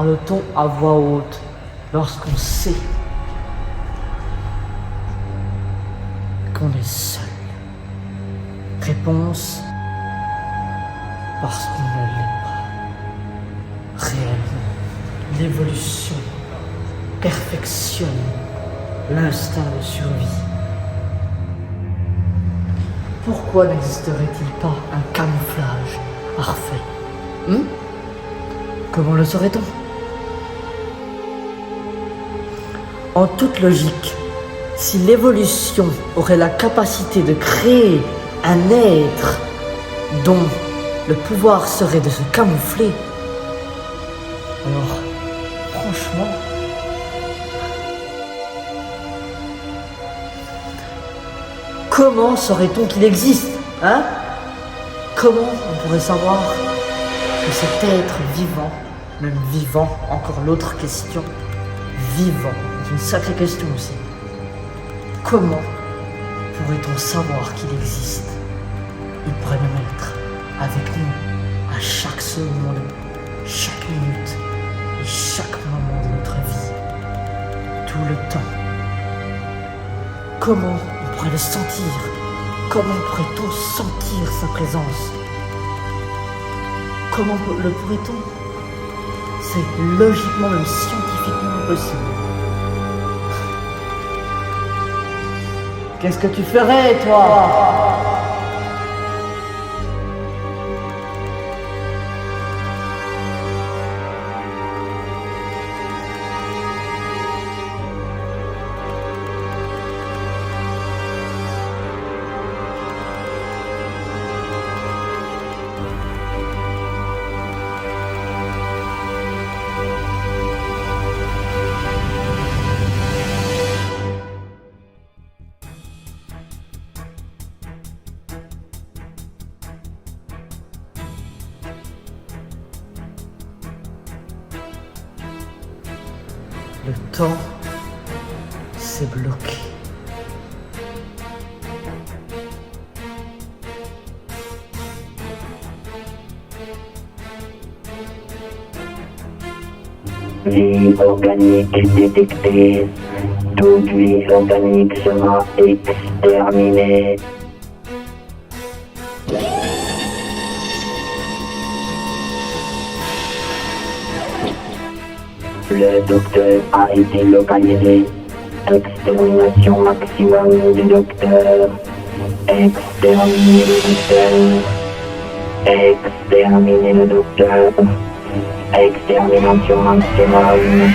parle-t-on à voix haute lorsqu'on sait qu'on est seul? Réponse: parce qu'on ne l'est pas. Réellement, l'évolution perfectionne l'instinct de survie. Pourquoi n'existerait-il pas un camouflage parfait? Comment le saurait-on? En toute logique, si l'évolution aurait la capacité de créer un être dont le pouvoir serait de se camoufler, alors, franchement, comment saurait-on qu'il existe, hein? Comment on pourrait savoir que cet être vivant, même vivant, encore l'autre question, vivant, c'est une sacrée question aussi. Comment pourrait-on savoir qu'il existe? Il pourrait même être avec nous à chaque seconde, chaque minute et chaque moment de notre vie, tout le temps. Comment on pourrait le sentir? Comment pourrait-on sentir sa présence? Comment le pourrait-on? C'est logiquement, même scientifiquement impossible. Qu'est-ce que tu ferais, toi? Le temps s'est bloqué. Vie organique détectée. Toute vie organique sera exterminée. Le docteur a été localisé. Extermination maximum du docteur. Exterminer le docteur. Exterminer le docteur. Extermination maximum.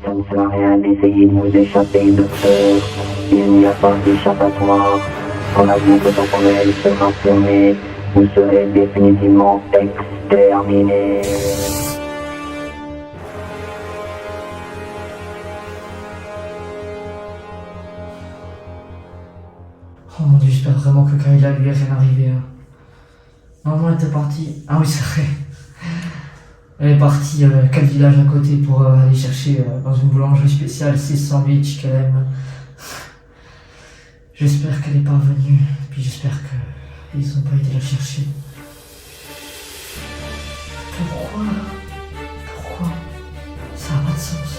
Ça ne sert à rien d'essayer de vous échapper, docteur. Il n'y a pas d'échappatoire. Quand la boucle temporelle sera fermée, vous serez définitivement exterminé. Oh mon Dieu, j'espère vraiment que Kayla lui est rien arrivé. Maman était partie. Ah oui, c'est vrai. Elle est partie quel village à côté pour aller chercher dans une boulangerie spéciale ses sandwichs qu'elle aime. J'espère qu'elle est parvenue, puis j'espère qu'ils n'ont pas été la chercher. Pourquoi Ça n'a pas de sens.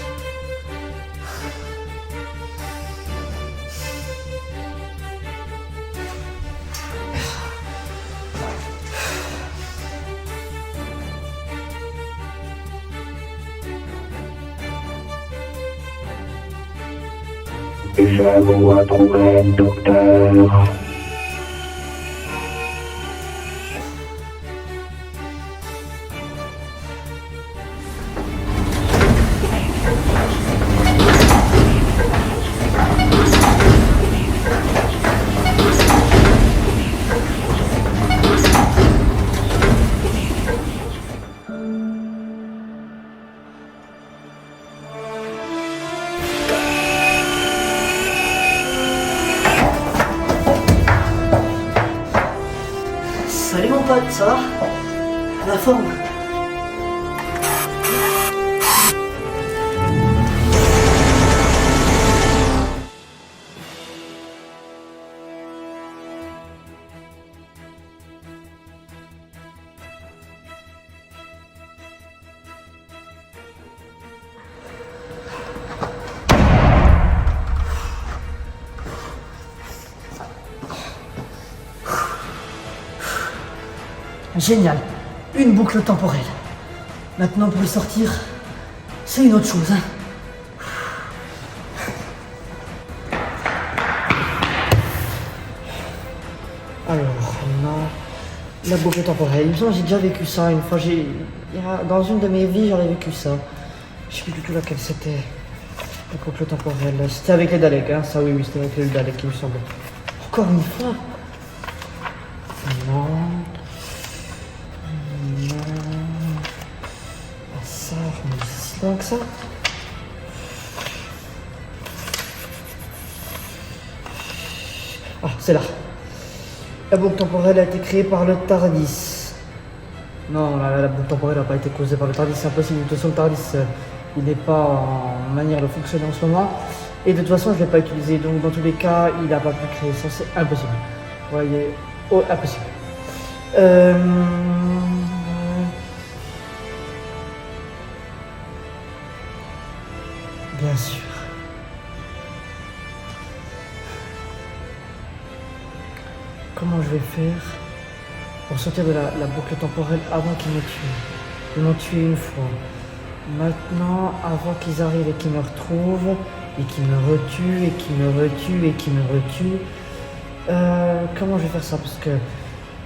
Je vous retrouverai, docteur. Salut mon pote, ça va? La forme? Génial, une boucle temporelle. Maintenant pour y sortir, c'est une autre chose. Hein. Alors, on a la boucle temporelle. Il me semble que j'ai déjà vécu ça une fois. Dans une de mes vies, j'aurais vécu ça. Je sais plus du tout laquelle c'était. La boucle temporelle. C'était avec les Daleks, hein. Ça oui, c'était avec les Daleks, il me semble. Encore une fois. Non. Ça, on est si loin que ça. Ah, c'est là. La boucle temporelle a été créée par le TARDIS. Non, la boucle temporelle n'a pas été causée par le TARDIS, c'est impossible. De toute façon, le TARDIS, il n'est pas en manière de fonctionner en ce moment. Et de toute façon, je ne l'ai pas utilisé. Donc, dans tous les cas, il n'a pas pu créer ça. C'est impossible. Vous voyez, oh, impossible. Bien sûr. Comment je vais faire pour sortir de la boucle temporelle avant qu'ils me tuent? Ils m'ont tué une fois. Maintenant, avant qu'ils arrivent et qu'ils me retrouvent, et qu'ils me retuent, et qu'ils me retuent, et qu'ils me retuent, comment je vais faire ça? Parce que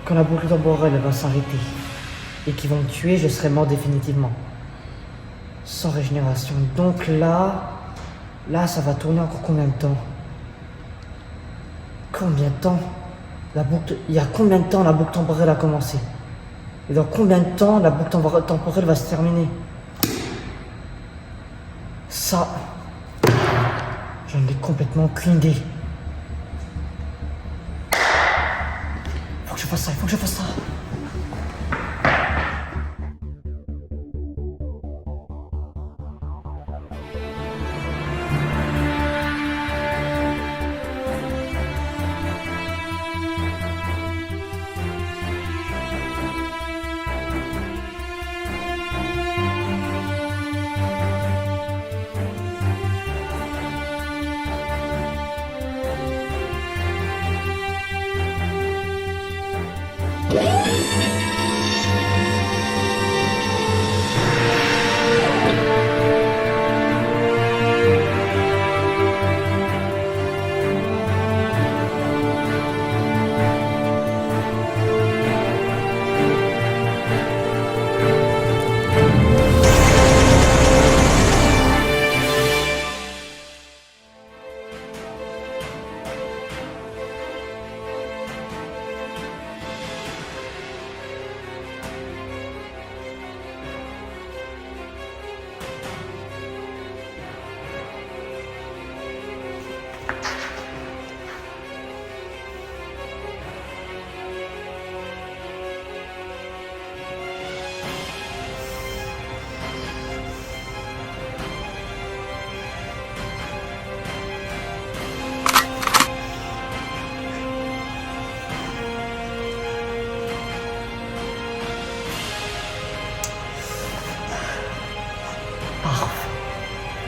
quand la boucle temporelle va s'arrêter et qu'ils vont me tuer, je serai mort définitivement. Sans régénération. Donc là, ça va tourner encore combien de temps? Combien de temps? Il y a combien de temps la boucle temporelle a commencé? Et dans combien de temps la boucle temporelle va se terminer? Ça, j'en ai complètement aucune idée. Faut que je fasse ça, il faut que je fasse ça.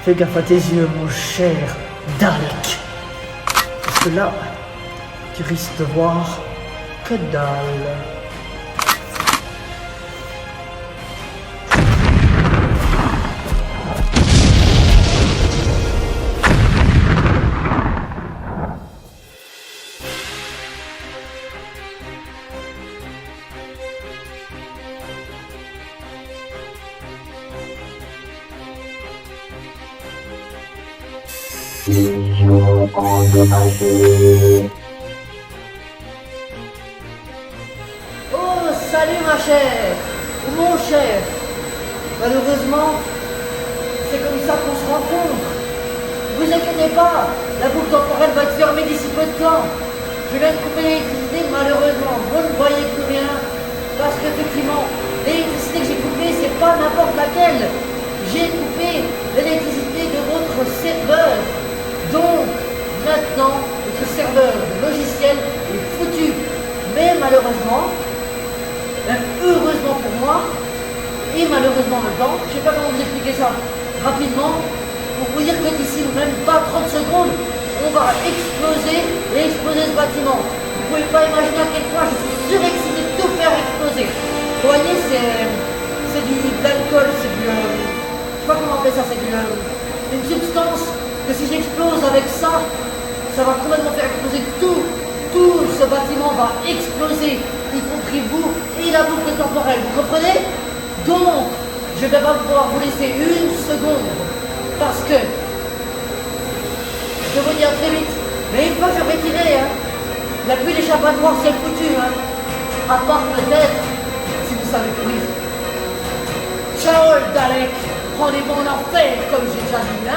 Fais gaffe à tes yeux, mon cher Dalek. Parce que là, tu risques de voir que dalle. Mission endommagée. Oh, salut ma chère, ou mon cher. Malheureusement, c'est comme ça qu'on se rencontre. Ne vous inquiétez pas, la boucle temporelle va être fermée d'ici peu de temps. Je viens de couper l'électricité, malheureusement, vous ne voyez plus rien. Parce qu'effectivement, l'électricité que j'ai coupée, c'est pas n'importe laquelle. J'ai coupé l'électricité de votre serveur. Donc, maintenant, votre serveur logiciel est foutu. Mais malheureusement, même heureusement pour moi, et malheureusement en même temps, je ne sais pas comment vous expliquer ça rapidement, pour vous dire que d'ici même pas 30 secondes, on va exploser et exploser ce bâtiment. Vous ne pouvez pas imaginer à quel point je suis surexcité de tout faire exploser. Vous voyez, c'est de l'alcool, c'est du... je sais pas comment appeler ça, c'est une substance que si j'explose avec ça, ça va complètement faire exploser tout ce bâtiment va exploser, y compris vous et la boucle temporelle, vous comprenez? Donc, je ne vais pas pouvoir vous laisser une seconde, parce que, je vais vous dire très vite, mais une fois que j'aurai tiré, il n'y a plus d'échappatoire, c'est foutu, à part peut-être, si vous savez courir. Ciao le Dalek, rendez-vous en enfer, comme j'ai déjà dit,